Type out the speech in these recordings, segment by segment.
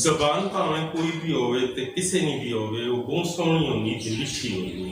زبان ਭਾਵੇਂ ਕੋਈ ਵੀ ਹੋਵੇ ਤੇ ਕਿਸੇ ਨੇ ਵੀ ਹੋਵੇ ਉਹ ਬਹੁਤ ਸੋਹਣੀ ਹੁੰਦੀ ਤੇ ਲਿਖੀ ਹੁੰਦੀ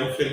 MPhil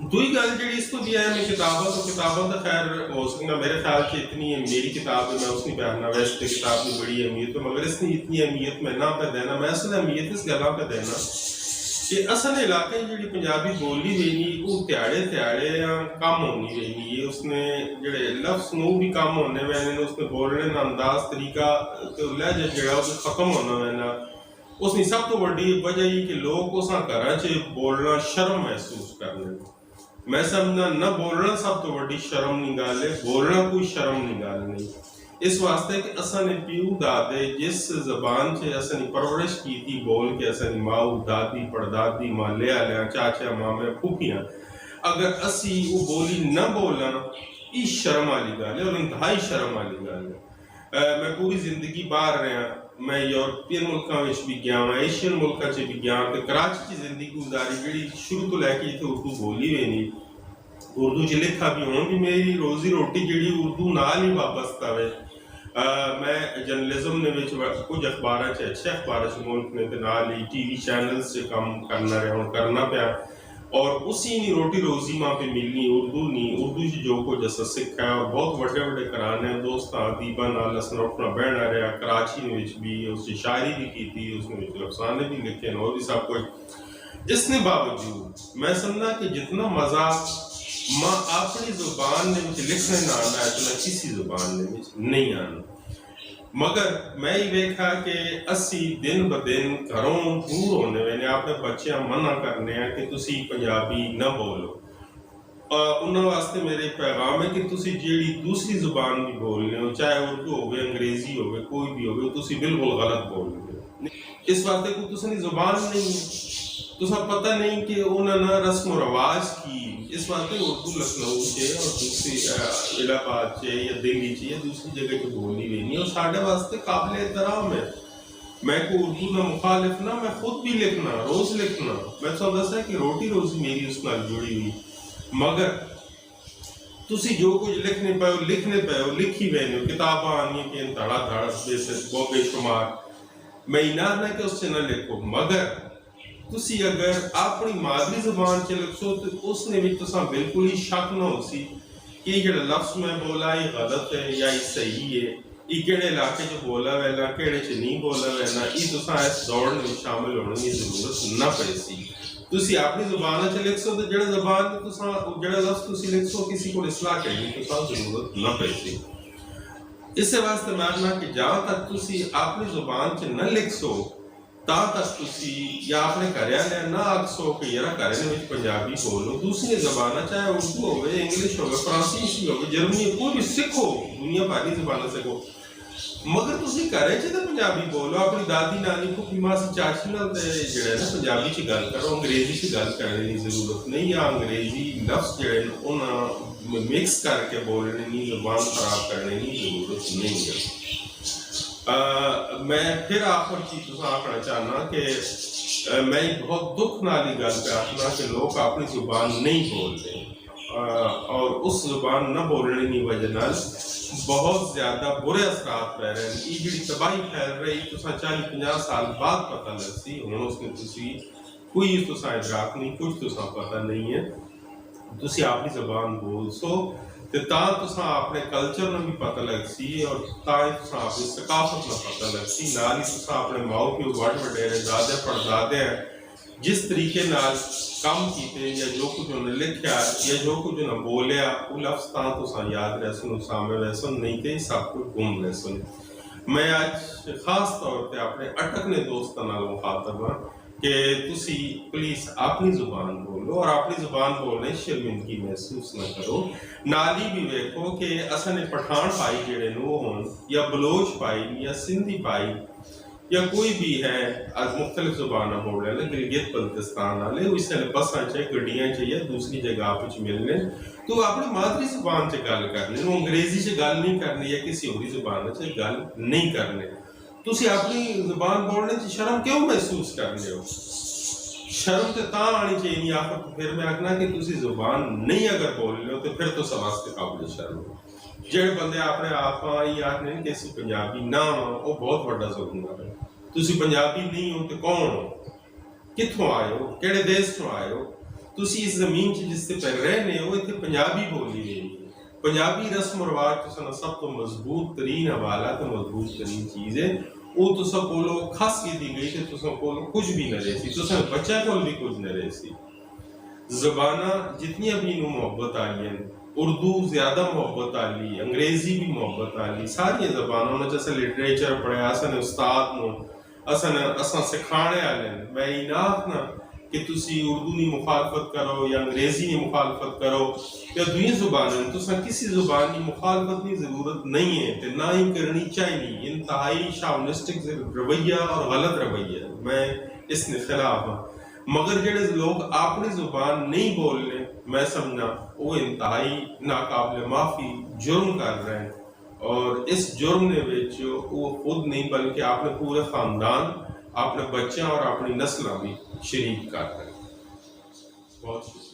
دوئی گل جی اس کو بھی ہے میں کتابوں تو خیر ہو سکنا میرے خیال سے اتنی میری کتاب ہے میں اس کی بیاننا ویسے کتاب کی بڑی اہمیت ہے مگر اس نے اتنی اہمیت میں نہ پہ دینا میں اصل اہمیت اس گلا پہ دینا کہ اصل علاقے جی پنجابی بولی رہی وہ تہاڑے کم ہونی رہی اس نے جڑے لفظ نو بھی کم ہونے وینے اس نے بولنے کا انداز طریقہ لہجہ جڑا وہ ختم ہونا وینا اس کی سب تو بڑی وجہ یہ کہ لوگ اس گھر چ بولنا شرم محسوس کرنے میں سمجھنا نہ بولنا سب تو بڑی شرم نہیں گل ہے بولنا کوئی شرم نہیں گل نہیں اس واسطے کہ اساں نے پیو دادے جس زبان سے اساں نے پرورش کی تھی بول کے اساں نے ماؤ دادی پردادی مالے آلیاں چاچا مامے پھوپھیاں اگر اسی وہ بولی نہ بولنا یہ شرم والی گل ہے اور انتہائی شرم والی گل ہے میں پوری زندگی باہر رہا میں یورپین ملکوں میں بھی گیا ہوں ایشین ملکوں سے بھی گیا کہ کراچی کی زندگی گزاری جڑی شروع تو لے کے اتنے اردو بولی ہوئی نہیں اردو چ لکھا بھی ہوں بھی میری روزی روٹی جڑی اردو نال ہی وابستہ ہے میں جرنلزم نے کچھ اخبار اچھے اخبار ملک نے نال ہی ٹی وی چینل سے کام کرنا رہا ہوں کرنا پیا اور اسی نہیں روٹی روزی ماں پہ ملنی اردو نہیں اردو جو کچھ ایسا سکھا ہے اور بہت بڑے کرانے ہیں دوست ادیبہ نال اسنا اٹھنا بہنا رہا کراچی نے بھی اس کی شاعری بھی کی تھی اس نے افسانے بھی لکھے اور بھی سب کچھ اس نے باوجود میں سمجھا کہ جتنا مزہ ماں اپنی زبان نے لکھنے نہ آنا ہے اتنا کسی زبان نے نہیں آنا مگر میں ہی دیکھا کہ اسی دن بدن گھروں دور ہونے وینے اپنے بچیاں منع کرنے ہیں کہ تسی پنجابی نہ بولو انہوں واسطے میرے پیغام ہے کہ تسی جیڑی دوسری زبان بھی بولنے ہو چاہے اردو ہوگے انگریزی ہوگے کوئی بھی ہوگے تسی بالکل غلط بول رہے اس واسطے کوئی تسنی زبان نہیں تسا پتہ نہیں کہ انہوں نے رسم و رواج کی اس واسطے اردو لکھنؤ سے اور دوسری الہ آباد سے یا دلی سے یا دوسری جگہ پہ بولنی نہیں اور ساڑھے واسطے قابل احترام ہے میں کو اردو نہ مخالف نہ میں خود بھی لکھنا روز لکھنا میں تو دسا کہ روٹی روزی میری اس نال جڑی ہوئی مگر تسی جو کچھ لکھنے پہ ہو لکھی وینے ہو کتاباں آنی کہ دھڑا دھڑ بے شمار میں انار نہ کہ اس سے نہ لکھو مگر تسی اگر اپنی مادری زبان سے لکھو تو اس نے بھی تساں بالکل ہی شک نہ ہو سی کہ یہ جڑا لفظ میں بولا یہ غلط ہے یا یہ صحیح ہے یہ کہڑے علاقے جو بولا ویلا کہڑے چ نہیں بولا ویلا یہ تساں اس دوڑ میں شامل ہونے کی ضرورت نہ پے سی تسی اپنی زبان چ لکھ سو تو جڑا زبان تساں جڑا لفظ تسی لکھ سو کسی کو اصلاح کرنے کی تساں ضرورت نہ پے سی اس سے واسطے ماننا کہ جہاں تک تسی اپنی زبان چ نہ لکھ سو تا تک تسی یا اپنے گھر نہ آکسو کہ یار گھر پنجابی بولو دوسری زبان چاہے اردو ہوگی انگلش ہوگی فرانسیسی ہوگی جرمنی کوئی بھی سکھو دنیا بھاری زبان سکھو مگر تسی گھر تو پنجابی بولو اپنی دادی نانی پھوپھی ماسی چاچی نال جڑا ہے نا پنجابی چ گل کرو انگریزی چ گل کرنے کی ضرورت نہیں یا انگریزی لفظ جڑے انہاں مکس کر کے بولنے کی زبان خراب کرنے کی ضرورت نہیں ہے میں پھر آخر چیز آخنا چاہنا کہ میں بہت دکھ نالی گل پہ آخنا کہ لوگ اپنی زبان نہیں بولتے اور اس زبان نہ بولنے کی وجہ نال بہت زیادہ برے اثرات پہ رہے ہیں یہ جڑی تباہی پھیل رہی تساں 40-50 سال بعد پتہ لگ سی ہن اس نے تسی کوئی تساں ادراک نہیں کچھ تساں پتہ نہیں ہے تسی اپنی زبان بول سو تے تاں تساں اپنے کلچر نوں بھی پتہ لگ سی اور تاں تساں اپنی ثقافت نوں پتہ لگ سی نال ہی تساں اپنے ماؤ پیو وڈ وڈیرے دادے پردادے جس طریقے نال کام کیتے یا جو کچھ انہوں نے لکھیا یا جو کچھ انہوں نے بولیا وہ لفظ تاں تساں یاد رہ سن سامنے رہ سن نہیں تے سب کچھ گم رہ سن میں آج خاص طور پہ اپنے اٹکنے دوستاں نال مخاطب ہاں کہ تسی پلیز اپنی زبان بولو اور اپنی زبان بولنے شرمندگی محسوس نہ کرو نالی بھی ویکھو کہ اساں نے پٹھان پائی جڑے نو ہون یا بلوچ پائی یا سندھی پائی یا کوئی بھی ہے از مختلف زبانہ بول رہے ہیں گلگت بلتستان والے اس نے بساں چاہے گڈیاں چاہیے دوسری جگہ پہ ملنے تو اپنی مادری زبان سے گل کرنے وہ انگریزی سے گل نہیں کرنی یا کسی ہوری زبان سے گل نہیں کرنے تسی اپنی زبان بولنے سے شرم کیوں محسوس کرنے ہو شرم تے تاں آنی چاہیے آخر پھر میں آخنا کہ تسی زبان نہیں اگر بولنے ہو تو پھر تو سواستے قابل شرم ہو جڑے بندے اپنے آپ یہ آخنے کہ اسی پنجابی نہ ہو وہ بہت بڑا ظلم ہے تسی پنجابی نہیں ہو تو کون ہو کتوں آئے ہو کہڑے دیس تو آئے ہو ਤੁਸੀਂ ਇਸ ਜ਼ਮੀਨ 'ਚ ਜਿਸ ਤੇ ਪੈ ਰਹੇ ਹੋ ਇੱਥੇ ਪੰਜਾਬੀ ਬੋਲੀ ਰਹੀ ਹੈ। ਪੰਜਾਬੀ ਰਸਮ ਰਿਵਾਜ ਤੋਂ ਸਾਨੂੰ ਸਭ ਤੋਂ ਮਜ਼ਬੂਤ ਤਰੀਨ ਹਵਾਲਾ ਤੇ ਮਜ਼ਬੂਤ ਤਰੀਨ ਚੀਜ਼ ਹੈ ਉਹ ਤੁਸਾਂ ਕੋਲੋਂ ਖਸ ਕੀਤੀ ਗਈ ਤੇ ਤੁਸਾਂ ਕੋਲੋਂ ਕੁਝ ਵੀ ਨਾ ਰਹੇ ਸੀ, ਤੁਸਾਂ ਬੱਚਿਆਂ ਕੋਲ ਵੀ ਕੁਝ ਨਾ ਰਹੇ ਸੀ। ਜ਼ਬਾਨਾਂ ਜਿਤਨੀਆਂ ਵੀ ਨੂੰ ਮੁਹੱਬਤ ਆਲੀਆਂ اردو زیادہ محبت آلی، انگریزی بھی محبت آلی، ساری زبانوں نے جیسے لٹریچر پڑھے اساں نے استاد نو اساں سکھانے والے میں یہ نہ آخنا کہ تسی اردو نہیں مخالفت کرو یا انگریزی نہیں مخالفت کرو یا دوئی زبانیں تساں کسی زبان کی مخالفت کی ضرورت نہیں ہے تے نہ ہی کرنی چاہیے۔ انتہائی شاونسٹک رویہ اور غلط رویہ میں اس کے خلاف ہوں، مگر جڑے لوگ اپنی زبان نہیں بولنے میں سمجھنا وہ انتہائی ناقابل معافی جرم کر رہے ہیں، اور اس جرم نے وہ خود نہیں بلکہ اپنے پورے خاندان، اپنے بچوں اور اپنی نسلیں بھی شریک کر رہے ہیں۔ بہت شکریہ۔